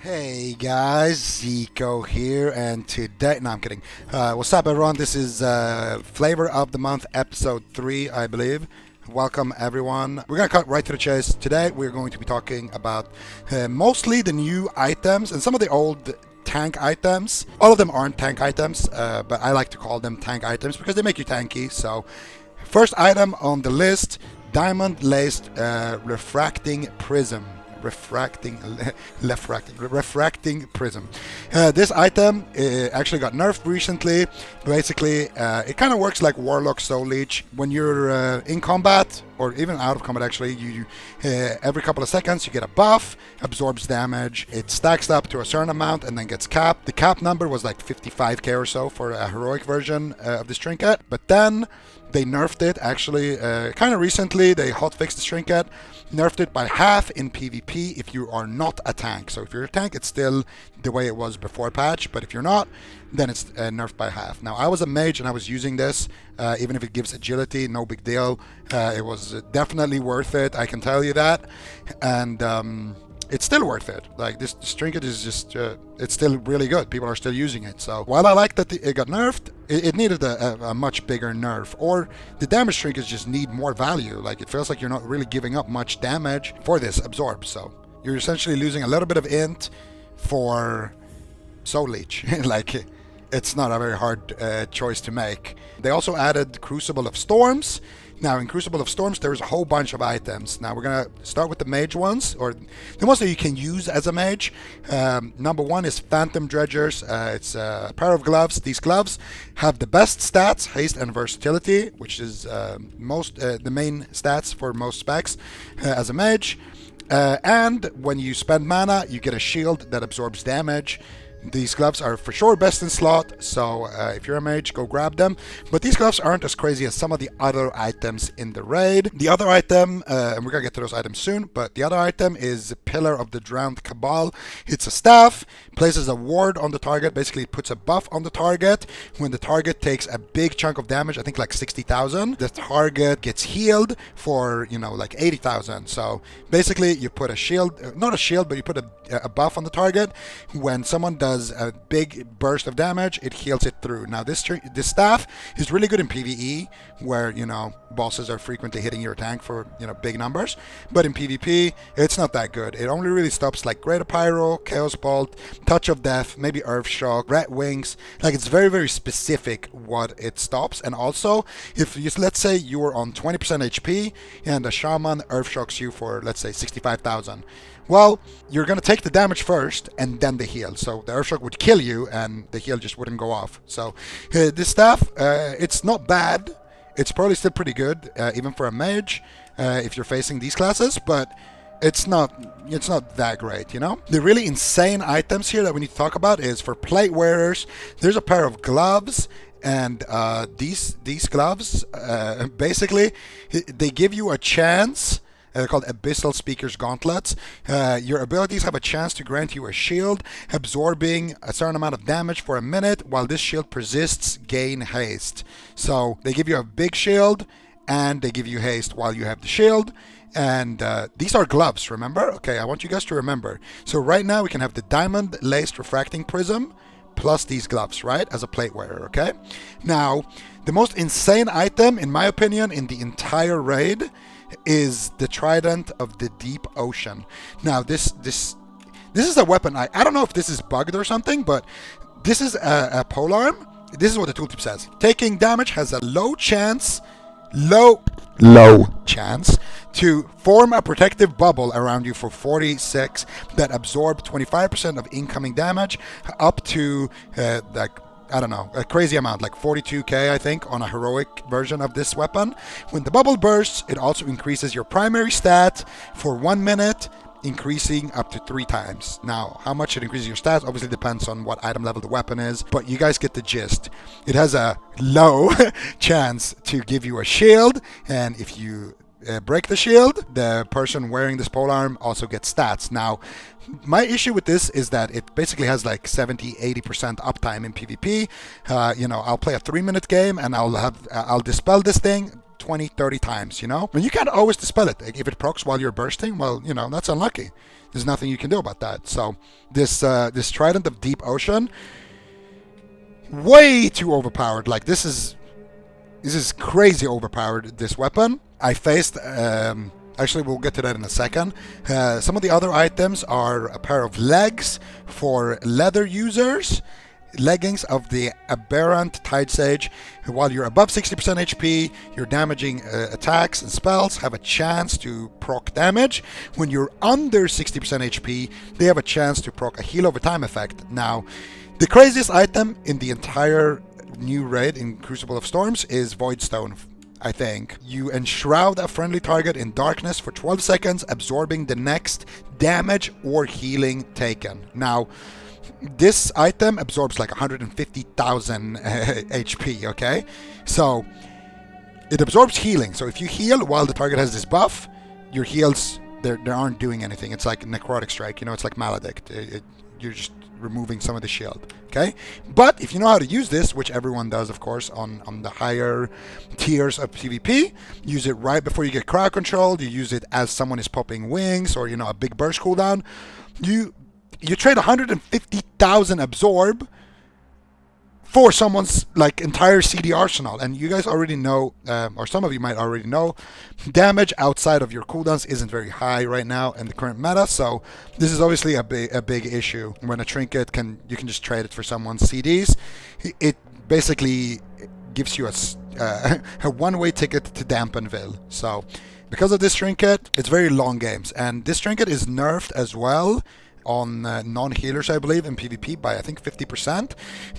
Hey guys, Ziqo here, and today, no, I'm kidding. What's up, everyone? This is Flavor of the Month, episode 3, I believe. Welcome, everyone. We're gonna cut right to the chase. Today, we're going to be talking about mostly the new items and some of the old tank items. All of them aren't tank items, but I like to call them tank items because they make you tanky. So, first item on the list: diamond-laced refracting prism. Refracting prism. This item actually got nerfed recently. Basically, it kind of works like Warlock Soul Leech. When you're in combat, or even out of combat actually, you every couple of seconds you get a buff, absorbs damage, it stacks up to a certain amount and then gets capped. The cap number was like 55k or so for a heroic version of this trinket, but then they nerfed it actually kind of recently. They hotfixed the trinket, nerfed it by half in PvP if you are not a tank. So if you're a tank, it's still the way it was before patch, but if you're not, then it's nerfed by half. Now, I was a mage and I was using this, even if it gives agility, no big deal. It was definitely worth it, I can tell you that. And it's still worth it. Like, this trinket is just, it's still really good. People are still using it. So while I like that it got nerfed, it needed a much bigger nerf. Or the damage trinkets just need more value. Like, it feels like you're not really giving up much damage for this absorb. So you're essentially losing a little bit of int for Soul Leech. Like, it's not a very hard choice to make. They also added Crucible of Storms. Now, in Crucible of Storms, there's a whole bunch of items. Now, we're going to start with the mage ones, or the ones that you can use as a mage. Number one is Phantom Dredgers. It's a pair of gloves. These gloves have the best stats, haste and versatility, which is the main stats for most specs as a mage. And when you spend mana, you get a shield that absorbs damage. These gloves are for sure best in slot, so if you're a mage, go grab them. But these gloves aren't as crazy as some of the other items in the raid. The other item, and we're gonna get to those items soon, but the other item is Pillar of the Drowned Cabal. It's a staff, places a ward on the target, basically it puts a buff on the target. When the target takes a big chunk of damage, I think like 60,000, the target gets healed for, like 80,000. So basically you put a shield, not a shield, but you put a buff on the target. When someone does a big burst of damage, it heals it through. Now, this staff is really good in PvE, where bosses are frequently hitting your tank for big numbers. But in PvP, it's not that good. It only really stops like Greater Pyro, Chaos Bolt, Touch of Death, maybe Earth Shock, Red Wings. Like, it's very, very specific what it stops. And also, if you, let's say you were on 20% HP and a shaman Earth Shocks you for, let's say, 65,000. Well, you're going to take the damage first and then the heal. So the Earthshock would kill you and the heal just wouldn't go off. So this staff, it's not bad. It's probably still pretty good, even for a mage, if you're facing these classes, but it's not that great, The really insane items here that we need to talk about is for plate wearers. There's a pair of gloves. And these gloves, basically, they give you a chance. They're called Abyssal Speaker's Gauntlets. Your abilities have a chance to grant you a shield, absorbing a certain amount of damage for a minute. While this shield persists, gain haste. So they give you a big shield, and they give you haste while you have the shield. And these are gloves, remember? Okay, I want you guys to remember. So right now we can have the diamond-laced refracting prism, plus these gloves, right, as a plate wearer, okay? Now, the most insane item, in my opinion, in the entire raid is the Trident of the Deep Ocean. Now, this is a weapon. I don't know if this is bugged or something, but this is a polearm. This is what the tooltip says. Taking damage has a low chance to form a protective bubble around you for 46 that absorb 25% of incoming damage, up to I don't know, a crazy amount, like 42k, I think, on a heroic version of this weapon. When the bubble bursts, it also increases your primary stat for 1 minute, increasing up to 3 times. Now, how much it increases your stats obviously depends on what item level the weapon is, but you guys get the gist. It has a low chance to give you a shield, and if you break the shield, the person wearing this polearm also gets stats. Now, my issue with this is that it basically has like 70-80% uptime in PvP. I'll play a 3-minute game and I'll dispel this thing 20, 30 times, you know? And you can't always dispel it. Like, if it procs while you're bursting, well, you know, that's unlucky. There's nothing you can do about that. So this Trident of Deep Ocean, way too overpowered. Like, this is crazy overpowered, this weapon. I faced, actually we'll get to that in a second. Some of the other items are a pair of legs for leather users, leggings of the Aberrant Tide Sage. While you're above 60% HP, your damaging attacks and spells have a chance to proc damage. When you're under 60% HP, they have a chance to proc a heal over time effect. Now, the craziest item in the entire new raid in Crucible of Storms is Voidstone, I think. You enshroud a friendly target in darkness for 12 seconds, absorbing the next damage or healing taken. Now, this item absorbs like 150,000 HP, okay? So, it absorbs healing. So if you heal while the target has this buff, your heals, they aren't doing anything. It's like Necrotic Strike, you know, it's like Maledict. You're just removing some of the shield, okay? But if you know how to use this, which everyone does, of course, on the higher tiers of PvP, use it right before you get crowd controlled, you use it as someone is popping wings or, you know, a big burst cooldown, you trade 150,000 absorb for someone's like entire CD arsenal. And you guys already know, or some of you might already know, damage outside of your cooldowns isn't very high right now in the current meta. So this is obviously a big issue. When a trinket you can just trade it for someone's CDs. It basically gives you a one-way ticket to Dampenville. So because of this trinket, it's very long games. And this trinket is nerfed as well on non-healers, I believe, in PvP by I think 50%,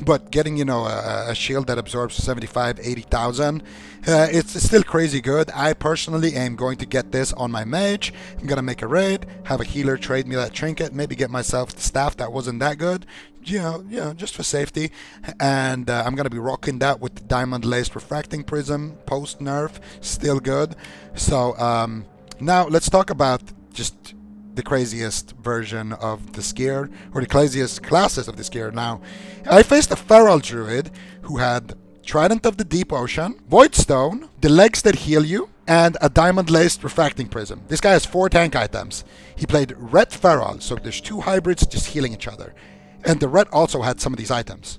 but getting, you know, a shield that absorbs 75, 80,000, it's still crazy good. I personally am going to get this on my mage. I'm gonna make a raid, have a healer trade me that trinket, maybe get myself the staff that wasn't that good, you know, just for safety. And I'm gonna be rocking that with the diamond laced refracting prism post nerf, still good. So now let's talk about just the craziest version of this gear, or the craziest classes of this gear. Now, I faced a feral druid who had Trident of the Deep Ocean, Voidstone, the legs that heal you, and a diamond-laced refracting prism. This guy has 4 tank items. He played Ret Feral, so there's 2 hybrids just healing each other. And the Ret also had some of these items.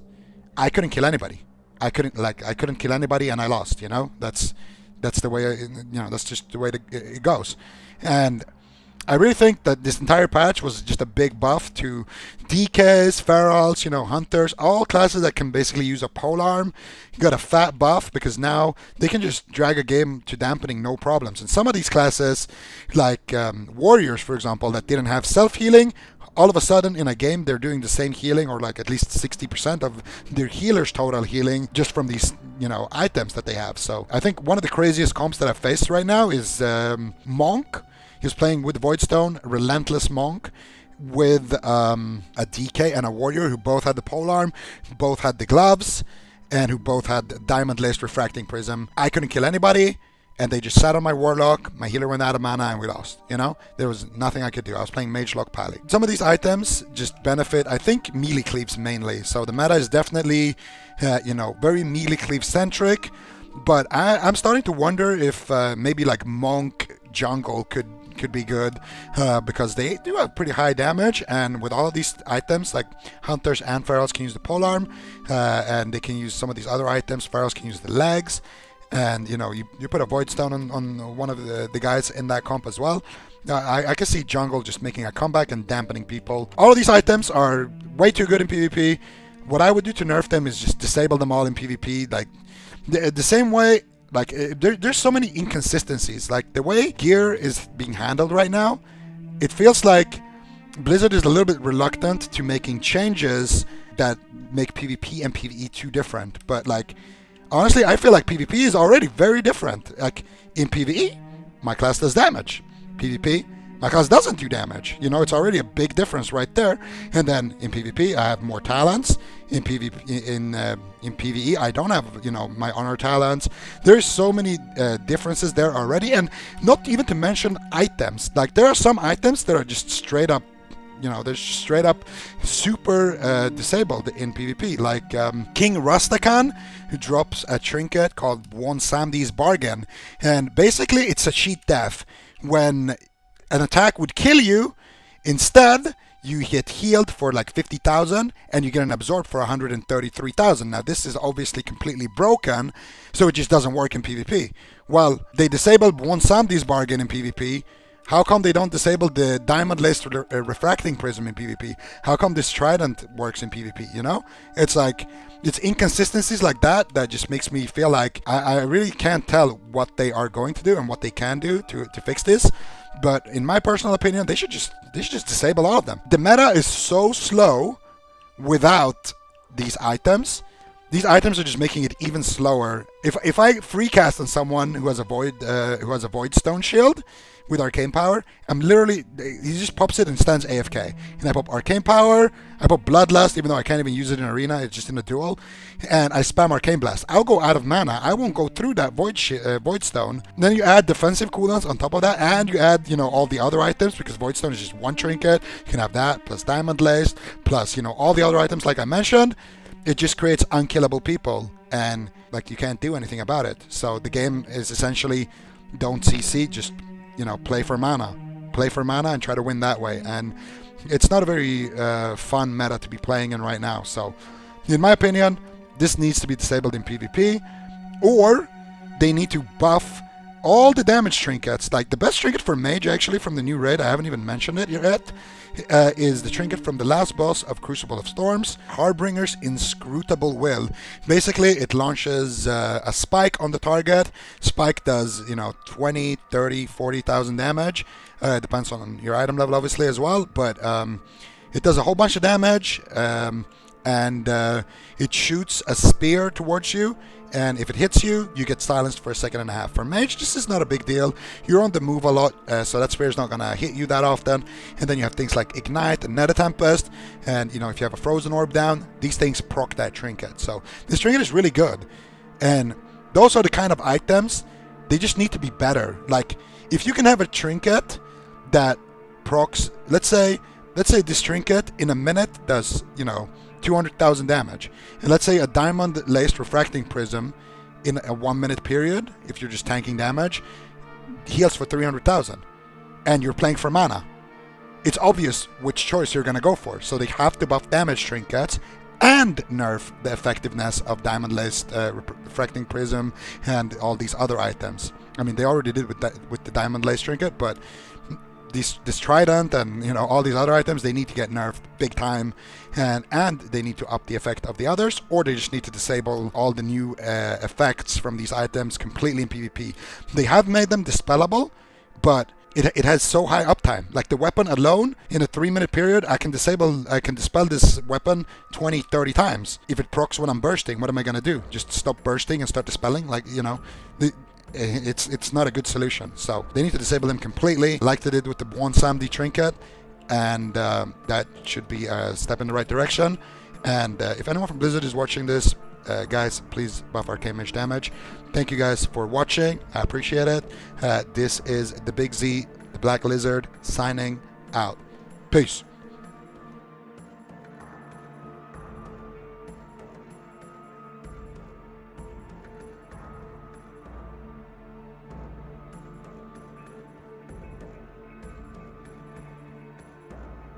I couldn't kill anybody. I couldn't kill anybody, and I lost. You know, that's the way. That's just the way it goes. And I really think that this entire patch was just a big buff to DKs, ferals, you know, hunters, all classes that can basically use a polearm. Got a fat buff because now they can just drag a game to dampening no problems. And some of these classes, like warriors, for example, that didn't have self-healing, all of a sudden in a game they're doing the same healing, or like at least 60% of their healer's total healing just from these, you know, items that they have. So I think one of the craziest comps that I've faced right now is Monk. He was playing with Voidstone, Relentless Monk, with a DK and a Warrior who both had the polearm, both had the gloves, and who both had diamond-laced refracting prism. I couldn't kill anybody, and they just sat on my Warlock, my healer went out of mana, and we lost. You know? There was nothing I could do. I was playing Mage Lock Pally. Some of these items just benefit, I think, melee cleaves mainly. So the meta is definitely, very melee cleave-centric, but I'm starting to wonder if maybe like Monk Jungle could be good, because they do have pretty high damage, and with all of these items, like hunters and ferals can use the polearm, and they can use some of these other items. Ferals can use the legs, and you know, you put a Voidstone on one of the guys in that comp as well. I can see jungle just making a comeback and dampening people. All of these items are way too good in PvP. What I would do to nerf them is just disable them all in PvP, like the same way. Like, there's so many inconsistencies. Like, the way gear is being handled right now, it feels like Blizzard is a little bit reluctant to making changes that make PvP and PvE too different. But, like, honestly, I feel like PvP is already very different. Like, in PvE, my class does damage. PvP, my class doesn't do damage. You know, it's already a big difference right there. And then in PvP, I have more talents. In PvE, I don't have, you know, my honor talents. There's so many differences there already, and not even to mention items. Like, there are some items that are just straight up you know, they're straight up super disabled in PvP. Like King Rustakan, who drops a trinket called One Samdi's Bargain, and basically it's a cheat death. When an attack would kill you, instead you get healed for like 50,000 and you get an absorb for 133,000. Now this is obviously completely broken, so it just doesn't work in PvP. Well, they disabled One Samdi's Bargain in PvP. How come they don't disable the diamond laced refracting prism in PvP? How come this trident works in PvP? You know, it's like, it's inconsistencies like that that just makes me feel like I really can't tell what they are going to do and what they can do to fix this. But in my personal opinion, they should just disable all of them. The meta is so slow without these items. These items are just making it even slower. If I free cast on someone who has a void stone shield with arcane power, I'm literally, he just pops it and stands AFK. And I pop arcane power, I pop bloodlust, even though I can't even use it in arena, it's just in a duel, and I spam arcane blast. I'll go out of mana. I won't go through that void stone. And then you add defensive cooldowns on top of that, and you add, you know, all the other items, because void stone is just one trinket. You can have that plus diamond laced plus, you know, all the other items like I mentioned. It just creates unkillable people, and like you can't do anything about it. So the game is essentially don't CC, just, you know, play for mana and try to win that way. And it's not a very fun meta to be playing in right now. So in my opinion, this needs to be disabled in PvP, or they need to buff all the damage trinkets. Like the best trinket for mage actually from the new raid, I haven't even mentioned it yet, is the trinket from the last boss of Crucible of Storms, Harbinger's Inscrutable Will. Basically it launches a spike on the target. Spike does, you know, 20, 30, 40,000 damage. Depends on your item level obviously as well, but it does a whole bunch of damage, and it shoots a spear towards you, and if it hits you, you get silenced for a second and a half. For mage, this is not a big deal. You're on the move a lot, so that spear is not gonna hit you that often. And then you have things like Ignite and Nether Tempest, and you know, if you have a Frozen Orb down, these things proc that trinket. So this trinket is really good, and those are the kind of items, they just need to be better. Like if you can have a trinket that procs, let's say this trinket in a minute does, you know, 200,000 damage, and let's say a diamond laced refracting prism in a 1 minute period, if you're just tanking damage, heals for 300,000, and you're playing for mana. It's obvious which choice you're going to go for. So they have to buff damage trinkets and nerf the effectiveness of diamond laced refracting prism and all these other items. I mean, they already did with the diamond laced trinket, but this trident and, you know, all these other items, they need to get nerfed big time, and they need to up the effect of the others, or they just need to disable all the new effects from these items completely in PvP. They have made them dispellable, but it has so high uptime. Like the weapon alone, in a 3 minute period, I can dispel this weapon 20, 30 times. If it procs when I'm bursting, what am I gonna do? Just stop bursting and start dispelling? Like, you know, it's not a good solution. So they need to disable them completely, like they did with the One Samdi trinket, and that should be a step in the right direction. And if anyone from Blizzard is watching this, guys, please buff arcane mage damage. Thank you guys for watching, I appreciate it. This is the Big Z, the Black Lizard, signing out. Peace.